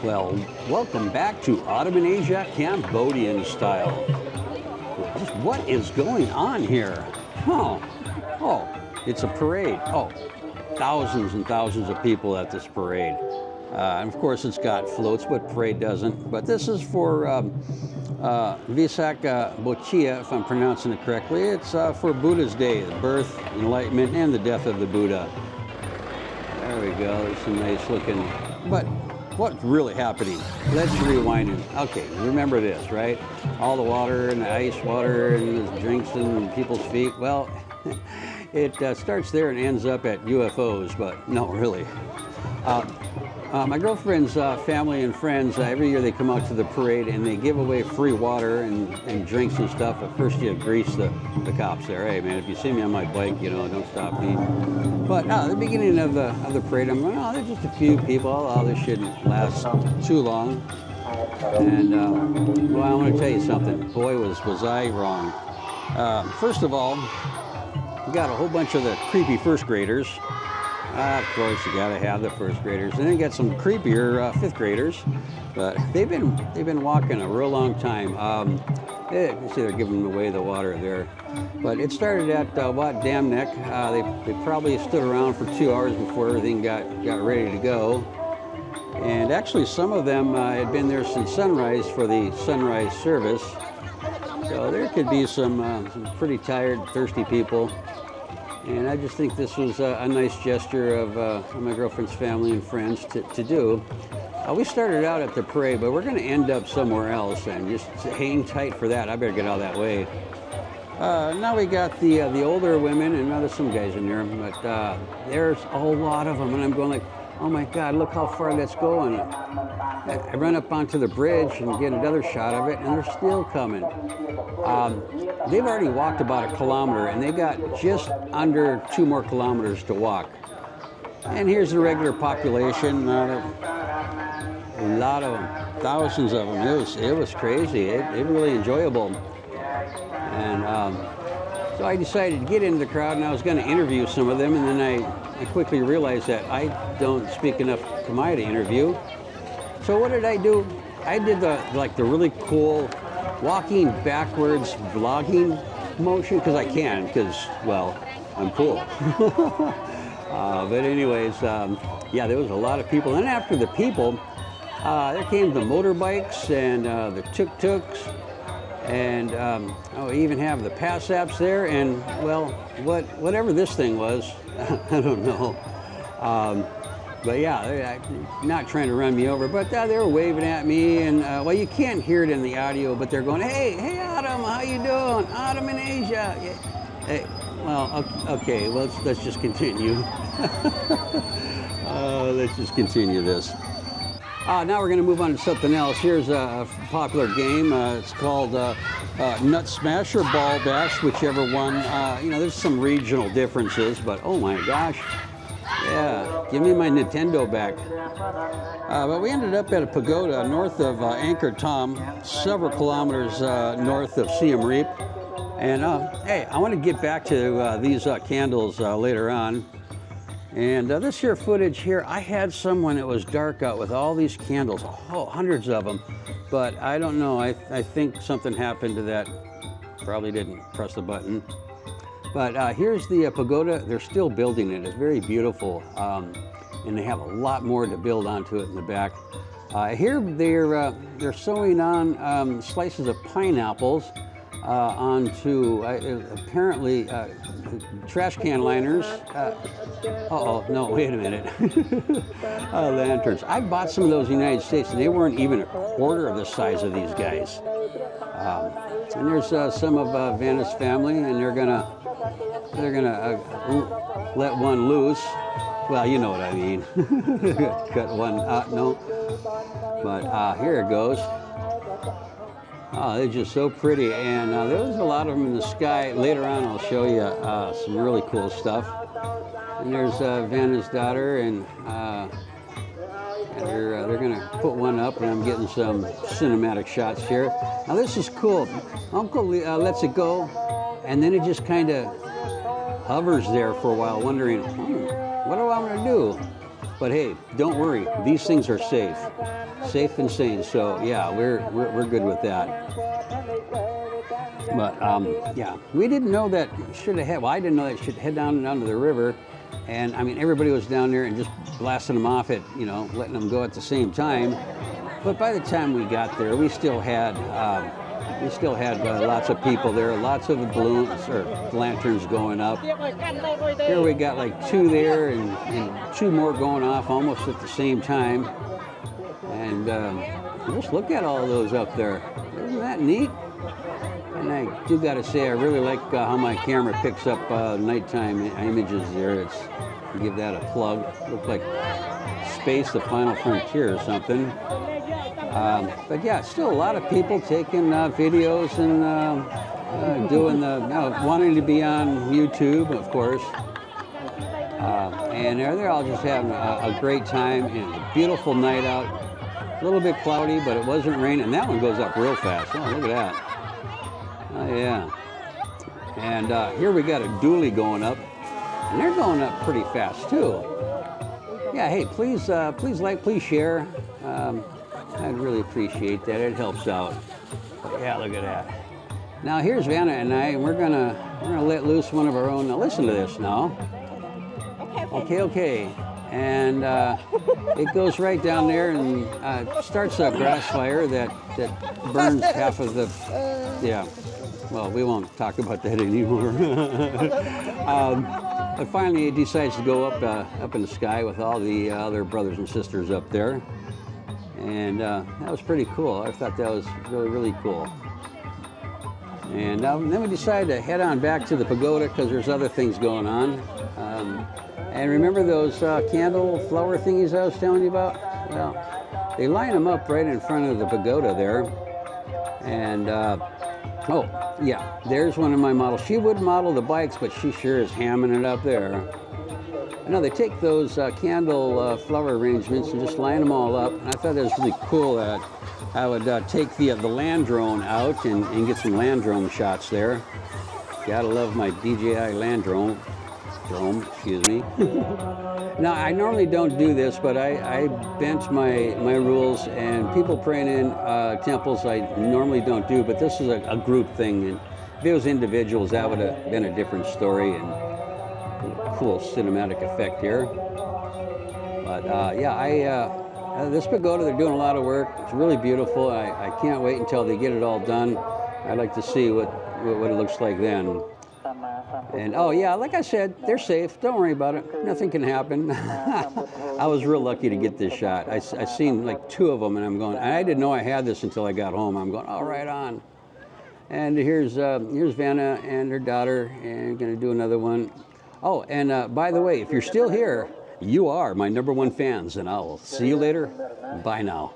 Well, welcome back to Autumn in Asia, Cambodian style. Just what is going on here? Oh, it's a parade. Oh, thousands and thousands of people at this parade. And of course, it's got floats, but parade doesn't. But this is for Visakha Bochia, if I'm pronouncing it correctly. It's for Buddha's Day, the birth, enlightenment, and the death of the Buddha. There we go. There's some nice looking. But what's really happening? Let's rewind it. Okay, remember this, right? All the water and the ice water and the drinks in people's feet. Well, it starts there and ends up at UFOs, but no, really. My girlfriend's family and friends, every year they come out to the parade and they give away free water and drinks and stuff. At first you grease the cops there. Hey man, if you see me on my bike, you know, don't stop me. But at the beginning of the parade, I'm going, oh, there's just a few people. Oh, this shouldn't last too long. And well, I want to tell you something. Boy, was I wrong. First of all, we got a whole bunch of the creepy first graders. Of course, you got to have the first graders. And then you got some creepier fifth graders. But they've been walking a real long time. You see, they're giving away the water there. But it started at Wat Dam Neck. They probably stood around for 2 hours before everything got ready to go. And actually, some of them had been there since sunrise for the sunrise service. So there could be some pretty tired, thirsty people. And I just think this was a nice gesture of my girlfriend's family and friends to do. We started out at the parade, but we're going to end up somewhere else, and just hang tight for that. I better get out of that way. Now we got the older women, and now there's some guys in there, but there's a whole lot of them, and I'm going like, oh my God, look how far that's going. I run up onto the bridge and get another shot of it, and they're still coming. They've already walked about 1 kilometer, and they got just under 2 more kilometers to walk. And here's the regular population. A lot of them, thousands of them. It was crazy. It really enjoyable. And so I decided to get into the crowd, and I was going to interview some of them, and then I quickly realized that I don't speak enough Khmer to interview. So what did I do? I did the really cool walking backwards vlogging motion, because I can, because, well, I'm cool. But anyways, yeah, there was a lot of people. And after the people, there came the motorbikes and the tuk-tuks, and we even have the pass apps there, and, well, whatever this thing was, I don't know. But yeah, they're not trying to run me over, but they were waving at me, and well, you can't hear it in the audio, but they're going, hey, Autumn, how you doing? Autumn in Asia. Yeah. Hey, well, okay, let's just continue. Let's just continue this. Now we're going to move on to something else. Here's a popular game. It's called Nut Smash or Ball Bash, whichever one. You know, there's some regional differences, but oh my gosh. Yeah, give me my Nintendo back. But we ended up at a pagoda north of Angkor Thom, several kilometers north of Siem Reap. And hey, I want to get back to these candles later on. And this here footage here, I had some when it was dark out with all these candles, hundreds of them. But I don't know, I think something happened to that. Probably didn't press the button. But here's the pagoda. They're still building it. It's very beautiful, and they have a lot more to build onto it in the back. Here they're sewing on slices of pineapples onto apparently trash can liners. No, wait a minute. Lanterns. I bought some of those in the United States, and they weren't even a quarter of the size of these guys. And there's some of Vanna's family, and they're gonna let one loose. Well, you know what I mean. Cut one no. But here it goes. Oh, they're just so pretty, and there was a lot of them in the sky. Later on, I'll show you some really cool stuff. And there's Vanna's daughter, and they're gonna put one up, and I'm getting some cinematic shots here. Now this is cool. Uncle lets it go, and then it just kind of hovers there for a while, wondering, what do I want to do? But hey, don't worry. These things are safe and sane. So yeah, we're good with that. But yeah, we didn't know that should have had. Well, I didn't know that should head down to the river, and I mean everybody was down there and just blasting them off at, you know, letting them go at the same time. But by the time we got there, we still had lots of people there, lots of balloons or lanterns going up. Here we got like 2 there and 2 more going off almost at the same time. And just look at all those up there. Isn't that neat? And I do got to say, I really like how my camera picks up nighttime images there. It's, give that a plug. Look like Space, the Final Frontier or something. But yeah, still a lot of people taking videos and doing wanting to be on YouTube, of course. And they're all just having a great time. And a beautiful night out. A little bit cloudy, but it wasn't raining. And that one goes up real fast. Oh, look at that. Oh, yeah. And here we got a dually going up. And they're going up pretty fast, too. Yeah, hey, please like, please share. I'd really appreciate that. It helps out. But yeah, look at that. Now here's Vanna and I, and we're gonna let loose one of our own. Now listen to this now. Okay. And it goes right down there and starts a grass fire that burns half of the. Yeah. Well, we won't talk about that anymore. But finally, it decides to go up in the sky with all the other brothers and sisters up there. And that was pretty cool. I thought that was really cool. And then we decided to head on back to the pagoda because there's other things going on. And remember those candle flower thingies I was telling you about? Well, they line them up right in front of the pagoda there. And oh, yeah, there's one of my models. She would model the bikes, but she sure is hamming it up there. I know they take those candle flower arrangements and just line them all up. And I thought that was really cool that I would take the land drone out and get some land drone shots there. Gotta love my DJI land drone, excuse me. Now, I normally don't do this, but I bent my rules, and people praying in temples I normally don't do, but this is a group thing. And if it was individuals, that would have been a different story. And cool cinematic effect here. But yeah, this pagoda, they're doing a lot of work. It's really beautiful. I can't wait until they get it all done. I'd like to see what it looks like then. And oh yeah, like I said, they're safe. Don't worry about it. Nothing can happen. I was real lucky to get this shot. I seen like 2 of them, and I'm going. I didn't know I had this until I got home. I'm going, oh, right on. And here's Vanna and her daughter, and going to do another one. Oh, and by the way, if you're still here, you are my #1 fans, and I'll see you later. Bye now.